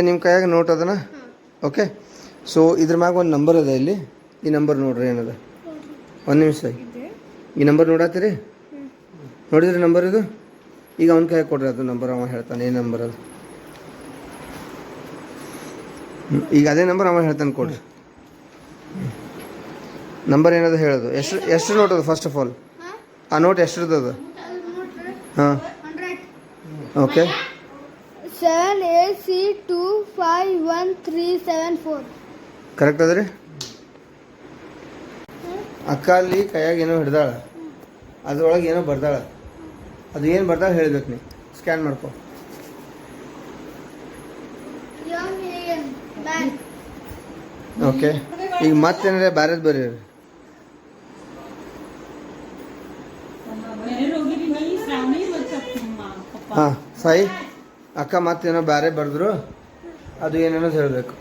ನಿಮ್ಮ ಕೈಯಾಗ ನೋಟ್ ಅದನ ಓಕೆ. ಸೊ ಇದ್ರ ಮ್ಯಾಗ ಒಂದು ನಂಬರ್ ಅದ ಇಲ್ಲಿ. ಈ ನಂಬರ್ ನೋಡ್ರಿ ಏನದ. ಒಂದು ನಿಮಿಷ ಈ ನಂಬರ್ ನೋಡತ್ತೀರಿ? ನೋಡಿದ್ರಿ ನಂಬರ್ ಇದು? ಈಗ ಅವ್ನ ಕೈಯಾಗ ಕೊಡ್ರಿ ಅದು ನಂಬರ್. ಅವ ಹೇಳ್ತಾನೆ ಏನು ನಂಬರ್ ಅದು. ಈಗ ಅದೇ ನಂಬರ್ ಅವ ಹೇಳ್ತಾನೆ ಕೊಡ್ರಿ. ನಂಬರ್ ಏನದ ಹೇಳೋದು. ಎಷ್ಟು ನೋಟ್ ಅದು ಫಸ್ಟ್ ಆಫ್ ಆಲ್? ಆ ನೋಟ್ ಎಷ್ಟ್ರದ್ದು ಅದು? ಹಾಂ ಓಕೆ. 7AC251374 ಕರೆಕ್ಟ್ ಅದ ರೀ. ಅಕ್ಕ ಅಲ್ಲಿ ಕೈಯಾಗ ಏನೋ ಹಿಡ್ದಾಳ, ಅದ್ರೊಳಗೆ ಏನೋ ಬರ್ದಾಳ. ಅದು ಏನು ಬರ್ದಾಳ ಹೇಳ್ಬೇಕು ನೀ. ಸ್ಕ್ಯಾನ್ ಮಾಡ್ಕೊ. ಓಕೆ. ಈಗ ಮತ್ತೇನಾರ ಬ್ಯಾರೇದು ಬರ್ರಿ. ಹಾಂ ಸಾಯಿ ಅಕ್ಕ ಮತ್ತೇನೋ ಬ್ಯಾರೆ ಬರೆದ್ರು, ಅದು ಏನೇನೋ ಹೇಳಬೇಕು.